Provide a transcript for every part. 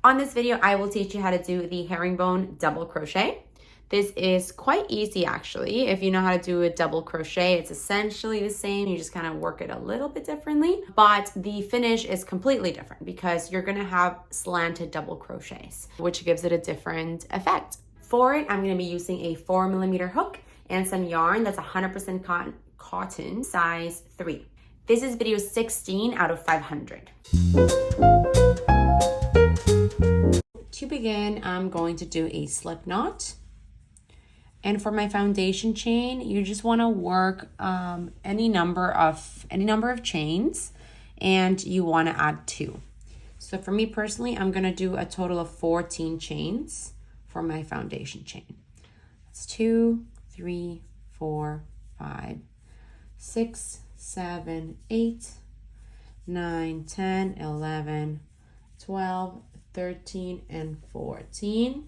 On this video, I will teach you how to do the herringbone double crochet. This is quite easy actually. If you know how to do a double crochet, it's essentially the same. You just kind of work it a little bit differently, but the finish is completely different because you're gonna have slanted double crochets, which gives it a different effect. For it, I'm gonna be using a 4mm hook and some yarn that's 100% cotton, size 3. This is video 16 out of 500. To begin, I'm going to do a slip knot. And for my foundation chain, you just want to work any number of chains, and you want to add 2. So for me personally, I'm going to do a total of 14 chains for my foundation chain. That's 2, 3, 4, 5, 6, 7, 8, 9, 10, 11, 12, 13, and 14.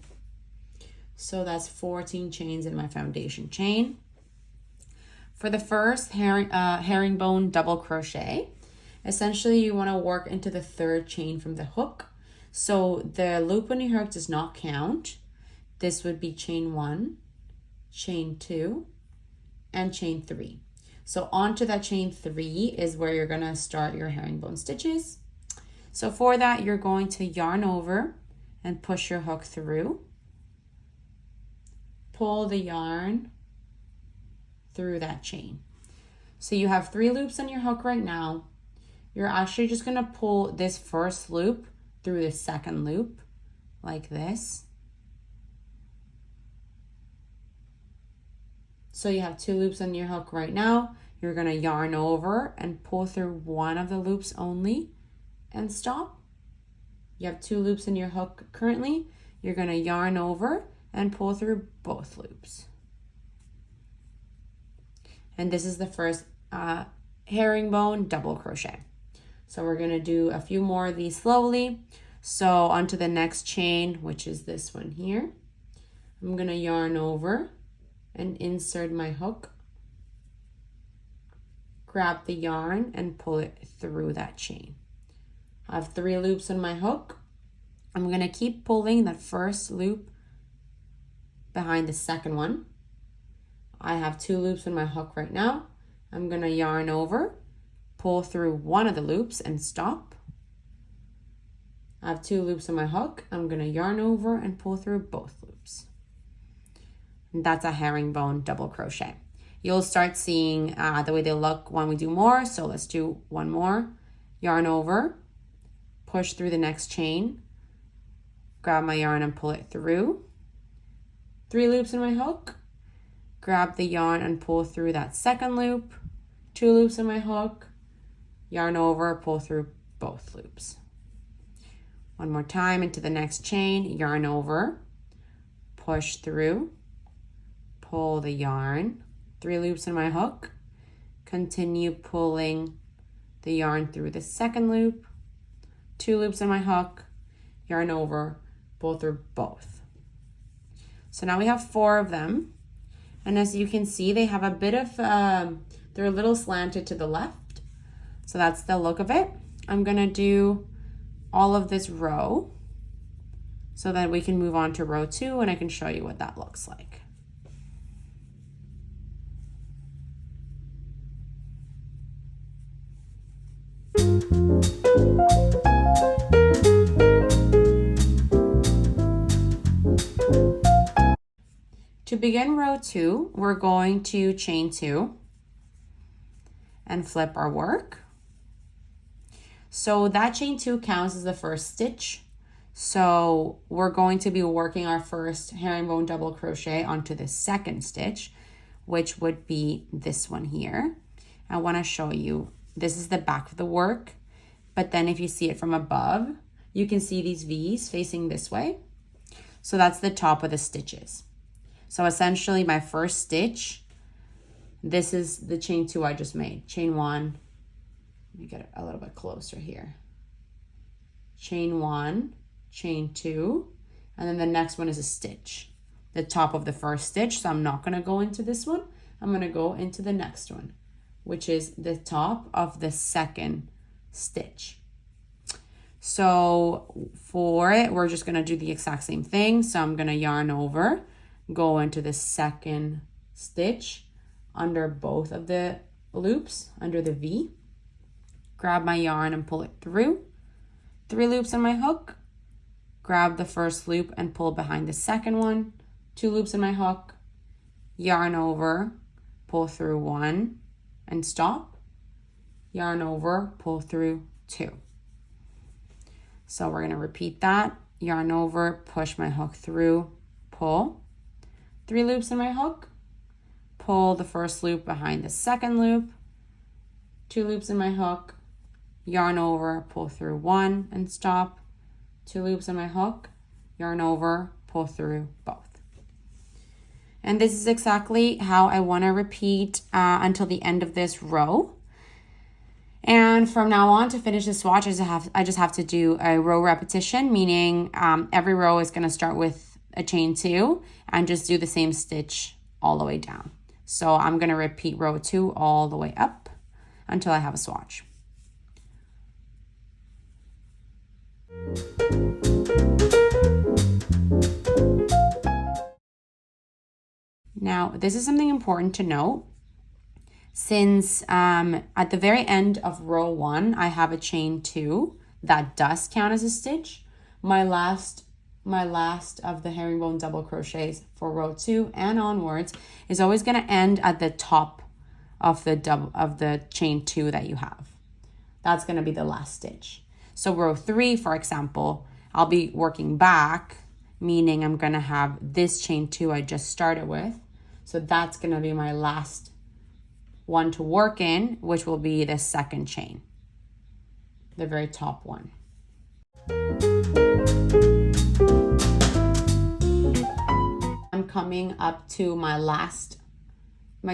So that's 14 chains in my foundation chain. For the first herringbone double crochet, essentially you want to work into the 3rd chain from the hook. So the loop on your hook does not count. This would be chain 1, chain 2, and chain 3. So onto that chain 3 is where you're going to start your herringbone stitches. So for that, you're going to yarn over and push your hook through. Pull the yarn through that chain. So you have 3 loops on your hook right now. You're actually just going to pull this first loop through the 2nd loop like this. So you have 2 loops on your hook right now. You're going to yarn over and pull through one of the loops only and stop. You have 2 loops in your hook currently. You're going to yarn over and pull through both loops. And this is the first herringbone double crochet. So we're going to do a few more of these slowly. So onto the next chain, which is this one here. I'm going to yarn over and insert my hook. Grab the yarn and pull it through that chain. I have 3 loops on my hook. I'm going to keep pulling that first loop behind the 2nd one. I have 2 loops on my hook right now. I'm going to yarn over, pull through one of the loops and stop. I have 2 loops on my hook. I'm going to yarn over and pull through both loops. And that's a herringbone double crochet. You'll start seeing the way they look when we do more. So let's do one more. Yarn over, push through the next chain, grab my yarn and pull it through. 3 loops in my hook, grab the yarn and pull through that 2nd loop. 2 loops in my hook, yarn over, pull through both loops. One more time into the next chain, yarn over, push through, pull the yarn, 3 loops in my hook, continue pulling the yarn through the 2nd loop, 2 loops in my hook, yarn over, pull through both. So now we have 4 of them. And as you can see, they have a bit of, they're a little slanted to the left. So that's the look of it. I'm gonna do all of this row so that we can move on to row 2 and I can show you what that looks like. To begin row 2, we're going to chain 2 and flip our work. So that chain 2 counts as the first stitch. So we're going to be working our first herringbone double crochet onto the 2nd stitch, which would be this one here. I want to show you, this is the back of the work, but then if you see it from above, you can see these V's facing this way. So that's the top of the stitches. So essentially my first stitch, this is the chain 2 I just made. Chain 1, let me get it a little bit closer here. Chain 1, chain 2, and then the next one is a stitch. The top of the first stitch, so I'm not gonna go into this one. I'm gonna go into the next one, which is the top of the 2nd stitch. So for it, we're just gonna do the exact same thing. So I'm gonna yarn over, go into the second stitch under both of the loops, under the V, grab my yarn and pull it through, 3 loops on my hook, grab the first loop and pull behind the second one, 2 loops in my hook, yarn over, pull through 1 and stop, yarn over, pull through 2. So we're gonna repeat that. Yarn over, push my hook through, pull, 3 loops in my hook, pull the first loop behind the second loop, 2 loops in my hook, yarn over, pull through 1 and stop, 2 loops in my hook, yarn over, pull through both. And this is exactly how I want to repeat until the end of this row. And from now on, to finish the swatch, I just have to do a row repetition, meaning every row is going to start with a chain 2 and just do the same stitch all the way down. So I'm going to repeat row 2 all the way up until I have a swatch. Now, this is something important to note. Since at the very end of row 1, I have a chain 2 that does count as a stitch. My last of the herringbone double crochets for row 2 and onwards is always going to end at the top of the chain 2 that you have. That's going to be the last stitch. So row 3, for example, I'll be working back, meaning I'm going to have this chain 2 I just started with. So that's going to be my last one to work in, which will be the second chain, the very top one. I'm coming up to my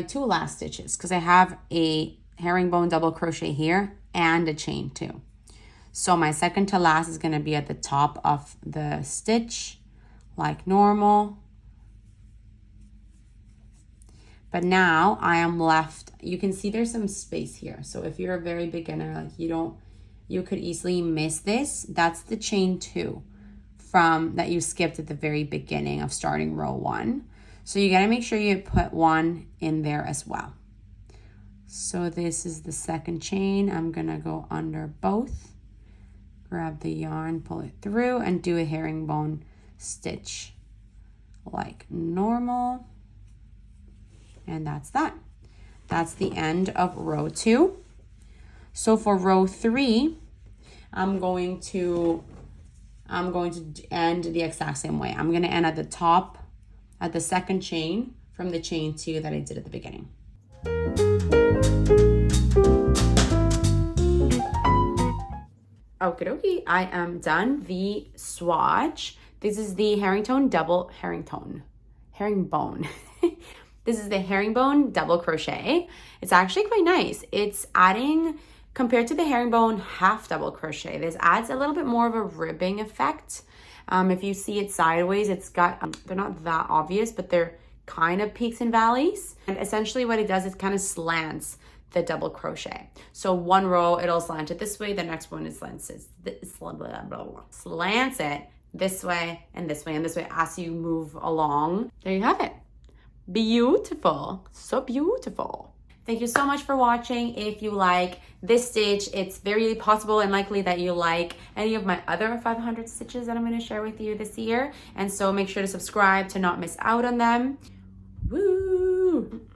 two last stitches because I have a herringbone double crochet here and a chain 2. So my second to last is going to be at the top of the stitch like normal. But now I am left, you can see there's some space here. So if you're a very beginner, like you could easily miss this. That's the chain 2 from that you skipped at the very beginning of starting row 1. So you got to make sure you put 1 in there as well. So this is the second chain. I'm going to go under both, grab the yarn, pull it through, and do a herringbone stitch like normal. And that's that. That's the end of row 2. So for row 3, I'm going to end the exact same way. I'm going to end at the top, at the second chain from the chain 2 that I did at the beginning. Okie dokie, I am done the swatch. This is the herringbone. This is the herringbone double crochet. It's actually quite nice. It's adding, compared to the herringbone half double crochet, this adds a little bit more of a ribbing effect. If you see it sideways, it's got, they're not that obvious, but they're kind of peaks and valleys. And essentially what it does is kind of slants the double crochet. So one row, it'll slant it this way. The next one is slants it this way and this way and this way as you move along. There you have it. Beautiful, so beautiful. Thank you so much for watching. If you like this stitch, it's very possible and likely that you like any of my other 500 stitches that I'm going to share with you this year. And so make sure to subscribe to not miss out on them. Woo!